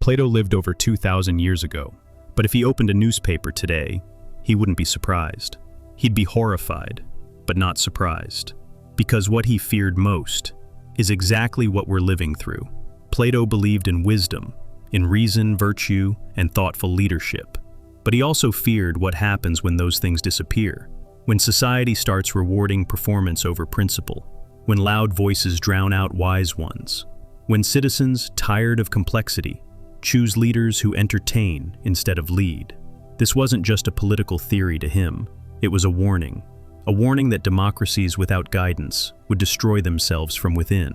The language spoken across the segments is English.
Plato lived over 2,000 years ago, but if he opened a newspaper today, he wouldn't be surprised. He'd be horrified, but not surprised. Because what he feared most is exactly what we're living through. Plato believed in wisdom, in reason, virtue, and thoughtful leadership. But he also feared what happens when those things disappear, when society starts rewarding performance over principle, when loud voices drown out wise ones, when citizens, tired of complexity, choose leaders who entertain instead of lead. This wasn't just a political theory to him, it was a warning that democracies without guidance would destroy themselves from within,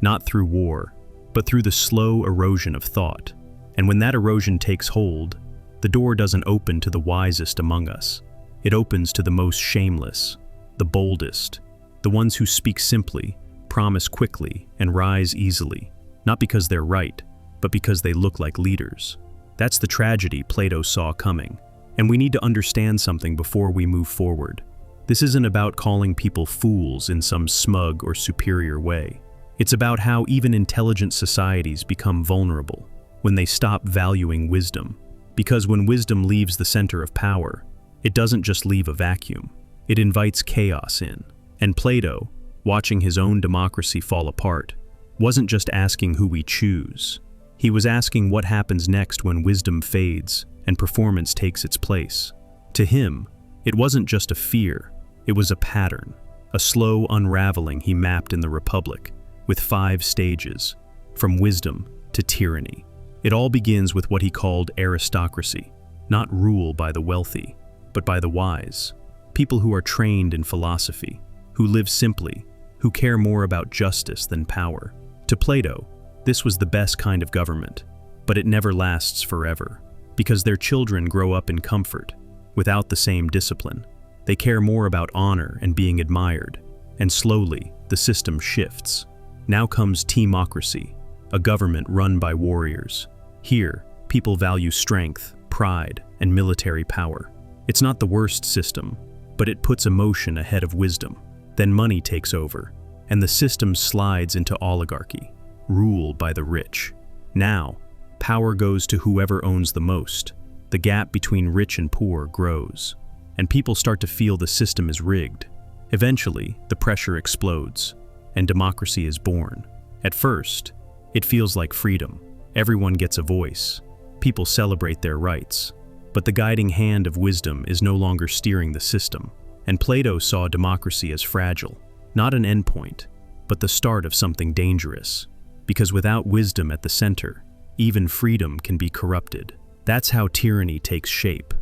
not through war, but through the slow erosion of thought. And when that erosion takes hold, the door doesn't open to the wisest among us. It opens to the most shameless, the boldest, the ones who speak simply, promise quickly, and rise easily, not because they're right, but because they look like leaders. That's the tragedy Plato saw coming, and we need to understand something before we move forward. This isn't about calling people fools in some smug or superior way. It's about how even intelligent societies become vulnerable when they stop valuing wisdom. Because when wisdom leaves the center of power, it doesn't just leave a vacuum, it invites chaos in. And Plato, watching his own democracy fall apart, wasn't just asking who we choose. He was asking what happens next when wisdom fades and performance takes its place. To him, it wasn't just a fear, it was a pattern, a slow unraveling he mapped in the Republic, with 5 stages, from wisdom to tyranny. It all begins with what he called aristocracy, not rule by the wealthy, but by the wise, people who are trained in philosophy, who live simply, who care more about justice than power. To Plato, this was the best kind of government, but it never lasts forever, because their children grow up in comfort, without the same discipline. They care more about honor and being admired, and slowly, the system shifts. Now comes teamocracy, a government run by warriors. Here, people value strength, pride, and military power. It's not the worst system, but it puts emotion ahead of wisdom. Then money takes over, and the system slides into oligarchy, rule by the rich. Now, power goes to whoever owns the most. The gap between rich and poor grows, and people start to feel the system is rigged. Eventually, the pressure explodes, and democracy is born. At first, it feels like freedom. Everyone gets a voice. People celebrate their rights. But the guiding hand of wisdom is no longer steering the system. And Plato saw democracy as fragile, not an endpoint, but the start of something dangerous. Because without wisdom at the center, even freedom can be corrupted. That's how tyranny takes shape.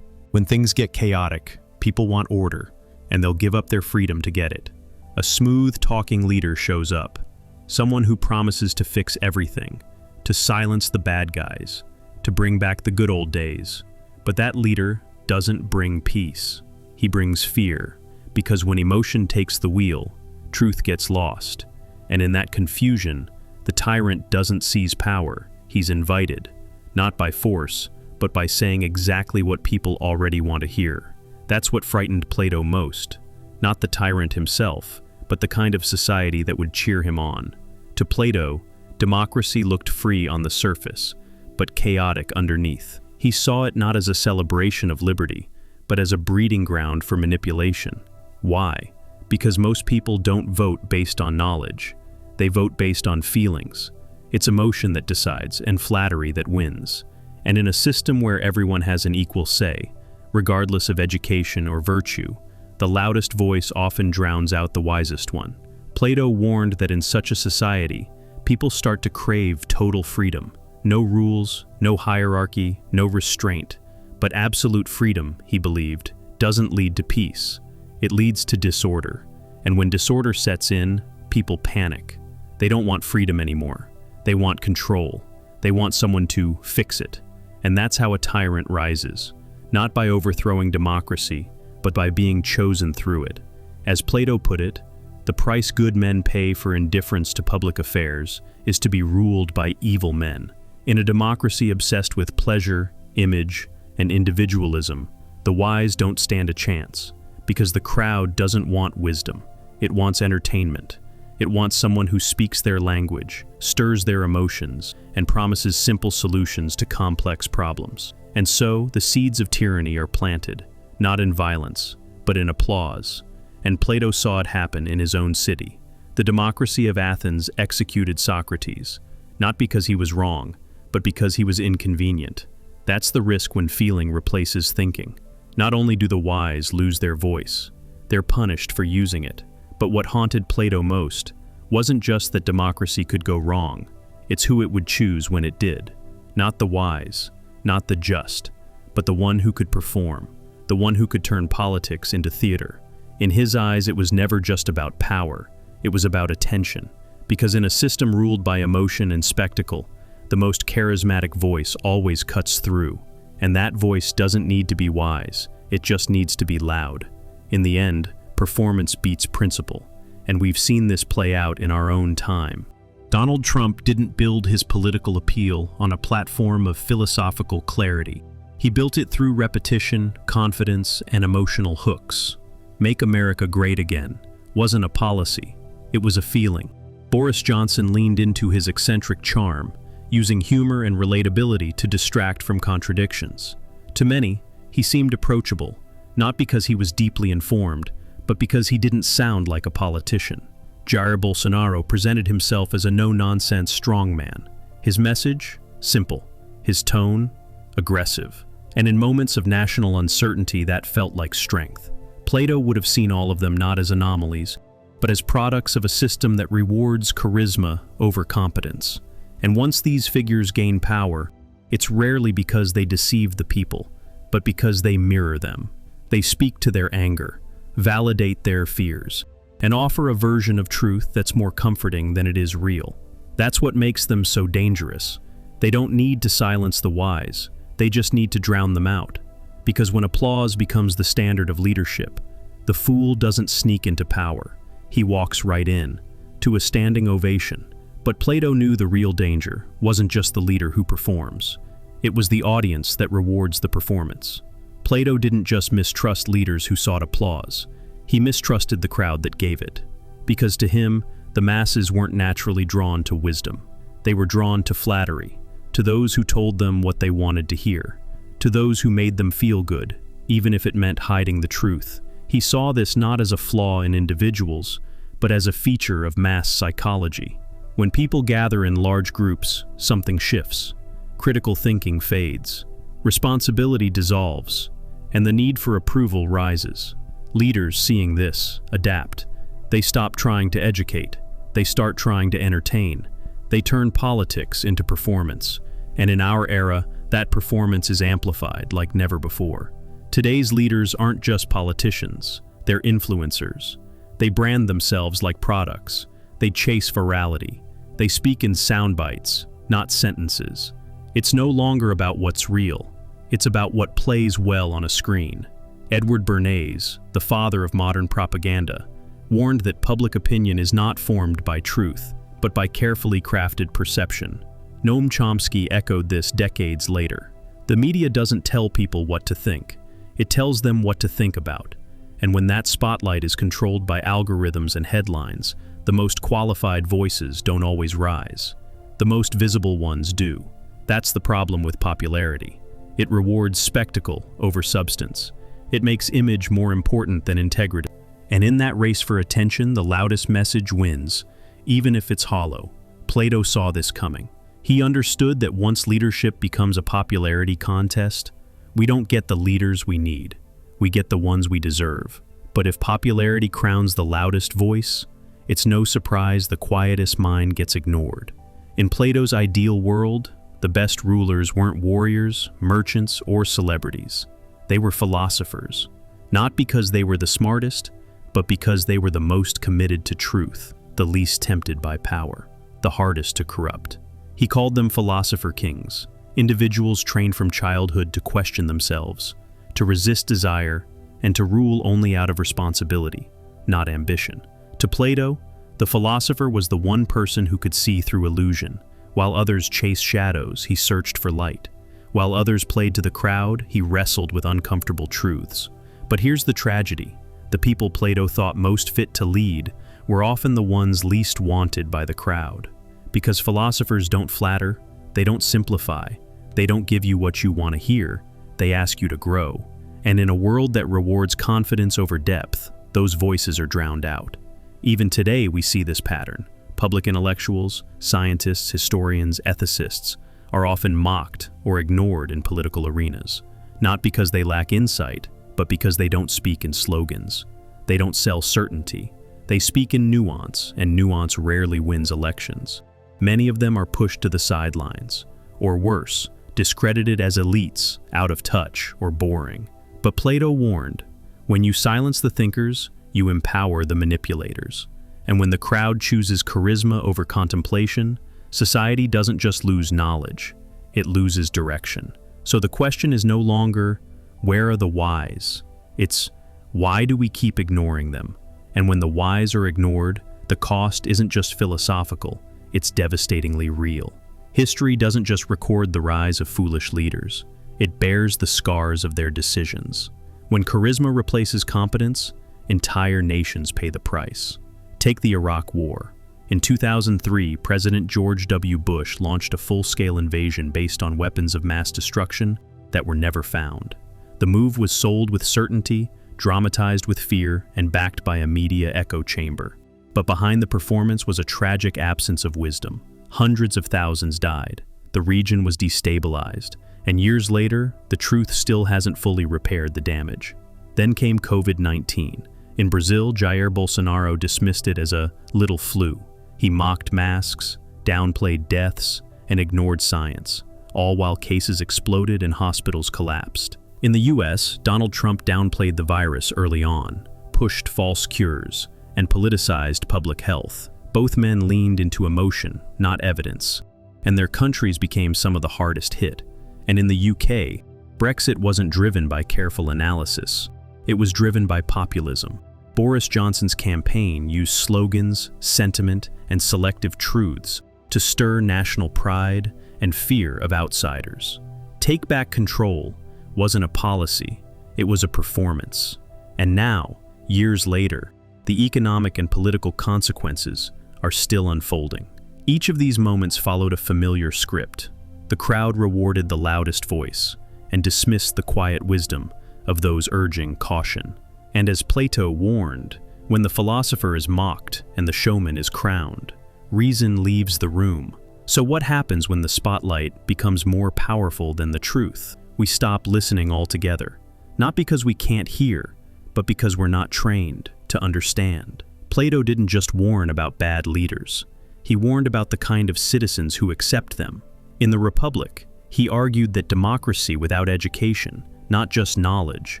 When things get chaotic, people want order, and they'll give up their freedom to get it. A smooth talking leader shows up, someone who promises to fix everything, to silence the bad guys, to bring back the good old days. But that leader doesn't bring peace. He brings fear, because when emotion takes the wheel, truth gets lost. And in that confusion, the tyrant doesn't seize power, he's invited, not by force, but by saying exactly what people already want to hear. That's what frightened Plato most. Not the tyrant himself, but the kind of society that would cheer him on. To Plato, democracy looked free on the surface, but chaotic underneath. He saw it not as a celebration of liberty, but as a breeding ground for manipulation. Why? Because most people don't vote based on knowledge. They vote based on feelings. It's emotion that decides, and flattery that wins. And in a system where everyone has an equal say, regardless of education or virtue, the loudest voice often drowns out the wisest one. Plato warned that in such a society, people start to crave total freedom. No rules, no hierarchy, no restraint. But absolute freedom, he believed, doesn't lead to peace. It leads to disorder. And when disorder sets in, people panic. They don't want freedom anymore. They want control. They want someone to fix it. And that's how a tyrant rises. Not by overthrowing democracy, but by being chosen through it. As Plato put it, the price good men pay for indifference to public affairs is to be ruled by evil men. In a democracy obsessed with pleasure, image, and individualism, the wise don't stand a chance, because the crowd doesn't want wisdom. It wants entertainment. It wants someone who speaks their language, stirs their emotions, and promises simple solutions to complex problems. And so, the seeds of tyranny are planted, not in violence, but in applause. And Plato saw it happen in his own city. The democracy of Athens executed Socrates, not because he was wrong, but because he was inconvenient. That's the risk when feeling replaces thinking. Not only do the wise lose their voice, they're punished for using it. But what haunted Plato most wasn't just that democracy could go wrong, it's who it would choose when it did. Not the wise, not the just, but the one who could perform, the one who could turn politics into theater. In his eyes, it was never just about power, it was about attention. Because in a system ruled by emotion and spectacle, the most charismatic voice always cuts through. And that voice doesn't need to be wise, it just needs to be loud. In the end, performance beats principle, and we've seen this play out in our own time. Donald Trump didn't build his political appeal on a platform of philosophical clarity. He built it through repetition, confidence, and emotional hooks. Make America Great Again wasn't a policy, it was a feeling. Boris Johnson leaned into his eccentric charm, using humor and relatability to distract from contradictions. To many, he seemed approachable, not because he was deeply informed, but because he didn't sound like a politician. Jair Bolsonaro presented himself as a no-nonsense strongman. His message? Simple. His tone? Aggressive. And in moments of national uncertainty, that felt like strength. Plato would have seen all of them not as anomalies, but as products of a system that rewards charisma over competence. And once these figures gain power, it's rarely because they deceive the people, but because they mirror them. They speak to their anger, validate their fears, and offer a version of truth that's more comforting than it is real. That's what makes them so dangerous. They don't need to silence the wise, they just need to drown them out. Because when applause becomes the standard of leadership, the fool doesn't sneak into power. He walks right in, to a standing ovation. But Plato knew the real danger wasn't just the leader who performs. It was the audience that rewards the performance. Plato didn't just mistrust leaders who sought applause. He mistrusted the crowd that gave it. Because to him, the masses weren't naturally drawn to wisdom. They were drawn to flattery, to those who told them what they wanted to hear, to those who made them feel good, even if it meant hiding the truth. He saw this not as a flaw in individuals, but as a feature of mass psychology. When people gather in large groups, something shifts. Critical thinking fades. Responsibility dissolves, and the need for approval rises. Leaders, seeing this, adapt. They stop trying to educate. They start trying to entertain. They turn politics into performance. And in our era, that performance is amplified like never before. Today's leaders aren't just politicians. They're influencers. They brand themselves like products. They chase virality. They speak in sound bites, not sentences. It's no longer about what's real. It's about what plays well on a screen. Edward Bernays, the father of modern propaganda, warned that public opinion is not formed by truth, but by carefully crafted perception. Noam Chomsky echoed this decades later. The media doesn't tell people what to think. It tells them what to think about. And when that spotlight is controlled by algorithms and headlines, the most qualified voices don't always rise. The most visible ones do. That's the problem with popularity. It rewards spectacle over substance. It makes image more important than integrity. And in that race for attention, the loudest message wins, even if it's hollow. Plato saw this coming. He understood that once leadership becomes a popularity contest, we don't get the leaders we need. We get the ones we deserve. But if popularity crowns the loudest voice, it's no surprise the quietest mind gets ignored. In Plato's ideal world, the best rulers weren't warriors, merchants, or celebrities. They were philosophers, not because they were the smartest, but because they were the most committed to truth, the least tempted by power, the hardest to corrupt. He called them philosopher kings, individuals trained from childhood to question themselves, to resist desire, and to rule only out of responsibility, not ambition. To Plato, the philosopher was the one person who could see through illusion. While others chased shadows, he searched for light. While others played to the crowd, he wrestled with uncomfortable truths. But here's the tragedy. The people Plato thought most fit to lead we're often the ones least wanted by the crowd. Because philosophers don't flatter, they don't simplify, they don't give you what you want to hear, they ask you to grow. And in a world that rewards confidence over depth, those voices are drowned out. Even today we see this pattern. Public intellectuals, scientists, historians, ethicists are often mocked or ignored in political arenas, not because they lack insight, but because they don't speak in slogans. They don't sell certainty. They speak in nuance, and nuance rarely wins elections. Many of them are pushed to the sidelines, or worse, discredited as elites, out of touch, or boring. But Plato warned, when you silence the thinkers, you empower the manipulators. And when the crowd chooses charisma over contemplation, society doesn't just lose knowledge, it loses direction. So the question is no longer, where are the wise? It's, why do we keep ignoring them? And when the wise are ignored, the cost isn't just philosophical, it's devastatingly real. History doesn't just record the rise of foolish leaders, it bears the scars of their decisions. When charisma replaces competence, entire nations pay the price. Take the Iraq War. In 2003, President George W. Bush launched a full-scale invasion based on weapons of mass destruction that were never found. The move was sold with certainty, dramatized with fear, and backed by a media echo chamber. But behind the performance was a tragic absence of wisdom. Hundreds of thousands died. The region was destabilized. And years later, the truth still hasn't fully repaired the damage. Then came COVID-19. In Brazil, Jair Bolsonaro dismissed it as a little flu. He mocked masks, downplayed deaths, and ignored science, all while cases exploded and hospitals collapsed. In the US, Donald Trump downplayed the virus early on, pushed false cures, and politicized public health. Both men leaned into emotion, not evidence, and their countries became some of the hardest hit. And in the UK, Brexit wasn't driven by careful analysis. It was driven by populism. Boris Johnson's campaign used slogans, sentiment, and selective truths to stir national pride and fear of outsiders. Take back control wasn't a policy, it was a performance. And now, years later, the economic and political consequences are still unfolding. Each of these moments followed a familiar script. The crowd rewarded the loudest voice and dismissed the quiet wisdom of those urging caution. And as Plato warned, when the philosopher is mocked and the showman is crowned, reason leaves the room. So what happens when the spotlight becomes more powerful than the truth? We stop listening altogether, not because we can't hear, but because we're not trained to understand. Plato didn't just warn about bad leaders. He warned about the kind of citizens who accept them. In the Republic, he argued that democracy without education, not just knowledge,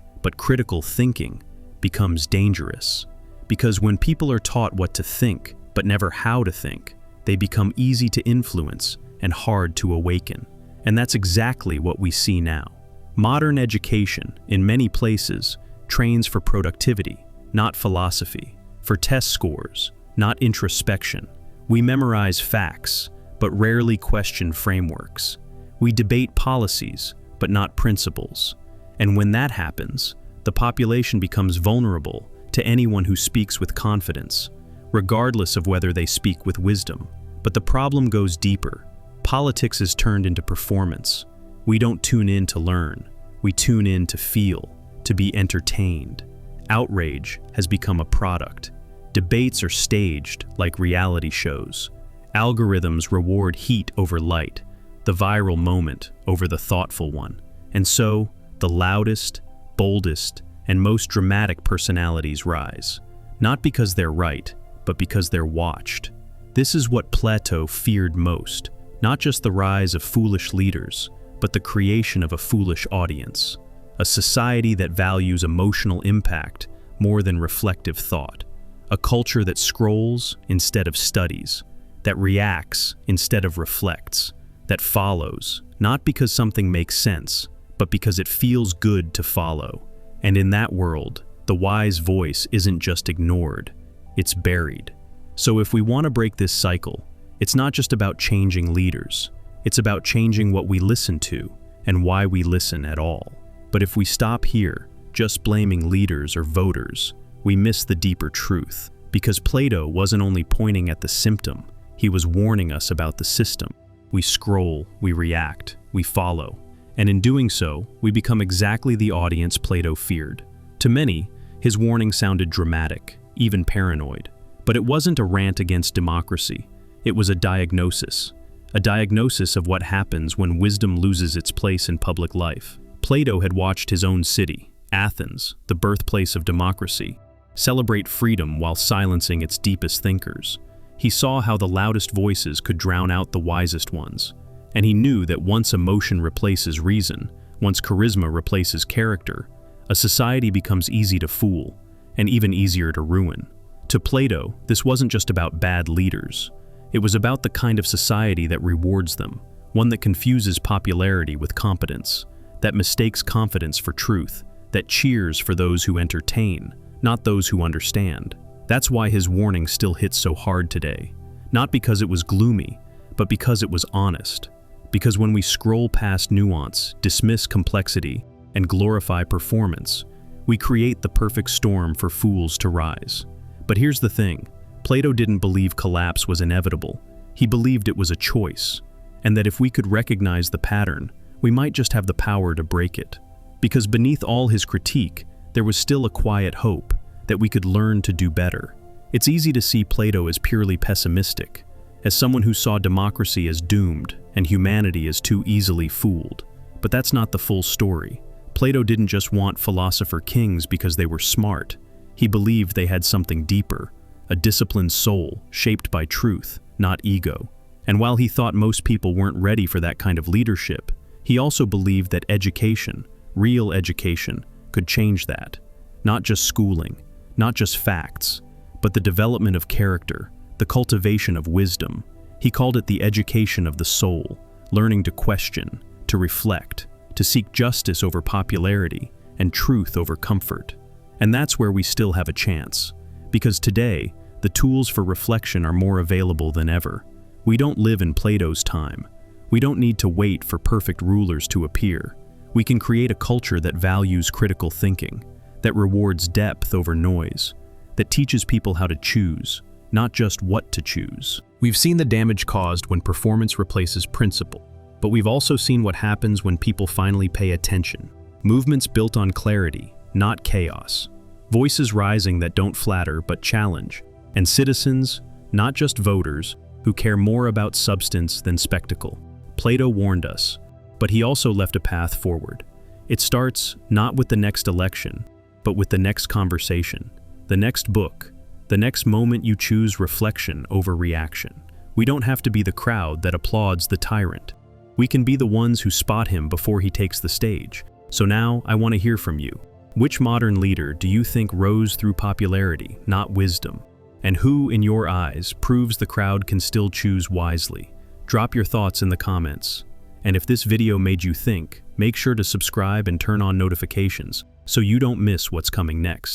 but critical thinking, becomes dangerous. Because when people are taught what to think, but never how to think, they become easy to influence and hard to awaken. And that's exactly what we see now. Modern education, in many places, trains for productivity, not philosophy, for test scores, not introspection. We memorize facts, but rarely question frameworks. We debate policies, but not principles. And when that happens, the population becomes vulnerable to anyone who speaks with confidence, regardless of whether they speak with wisdom. But the problem goes deeper. Politics is turned into performance. We don't tune in to learn. We tune in to feel, to be entertained. Outrage has become a product. Debates are staged like reality shows. Algorithms reward heat over light, the viral moment over the thoughtful one. And so, the loudest, boldest, and most dramatic personalities rise, not because they're right, but because they're watched. This is what Plato feared most, not just the rise of foolish leaders, but the creation of a foolish audience, a society that values emotional impact more than reflective thought, a culture that scrolls instead of studies, that reacts instead of reflects, that follows, not because something makes sense, but because it feels good to follow. And in that world, the wise voice isn't just ignored, it's buried. So if we want to break this cycle, it's not just about changing leaders, it's about changing what we listen to and why we listen at all. But if we stop here, just blaming leaders or voters, we miss the deeper truth. Because Plato wasn't only pointing at the symptom, he was warning us about the system. We scroll, we react, we follow. And in doing so, we become exactly the audience Plato feared. To many, his warning sounded dramatic, even paranoid. But it wasn't a rant against democracy. It was a diagnosis of what happens when wisdom loses its place in public life. Plato had watched his own city, Athens, the birthplace of democracy, celebrate freedom while silencing its deepest thinkers. He saw how the loudest voices could drown out the wisest ones. And he knew that once emotion replaces reason, once charisma replaces character, a society becomes easy to fool, and even easier to ruin. To Plato, this wasn't just about bad leaders. It was about the kind of society that rewards them, one that confuses popularity with competence, that mistakes confidence for truth, that cheers for those who entertain, not those who understand. That's why his warning still hits so hard today. Not because it was gloomy, but because it was honest. Because when we scroll past nuance, dismiss complexity, and glorify performance, we create the perfect storm for fools to rise. But here's the thing, Plato didn't believe collapse was inevitable. He believed it was a choice, and that if we could recognize the pattern, we might just have the power to break it. Because beneath all his critique, there was still a quiet hope that we could learn to do better. It's easy to see Plato as purely pessimistic, as someone who saw democracy as doomed and humanity as too easily fooled. But that's not the full story. Plato didn't just want philosopher kings because they were smart. He believed they had something deeper, a disciplined soul shaped by truth, not ego. And while he thought most people weren't ready for that kind of leadership, he also believed that education, real education, could change that. Not just schooling, not just facts, but the development of character, the cultivation of wisdom. He called it the education of the soul, learning to question, to reflect, to seek justice over popularity, and truth over comfort. And that's where we still have a chance. Because today, the tools for reflection are more available than ever. We don't live in Plato's time. We don't need to wait for perfect rulers to appear. We can create a culture that values critical thinking, that rewards depth over noise, that teaches people how to choose, not just what to choose. We've seen the damage caused when performance replaces principle, but we've also seen what happens when people finally pay attention. Movements built on clarity, not chaos. Voices rising that don't flatter but challenge. And citizens, not just voters, who care more about substance than spectacle. Plato warned us, but he also left a path forward. It starts not with the next election, but with the next conversation, the next book, the next moment you choose reflection over reaction. We don't have to be the crowd that applauds the tyrant. We can be the ones who spot him before he takes the stage. So now I want to hear from you. Which modern leader do you think rose through popularity, not wisdom? And who, in your eyes, proves the crowd can still choose wisely? Drop your thoughts in the comments. And if this video made you think, make sure to subscribe and turn on notifications so you don't miss what's coming next.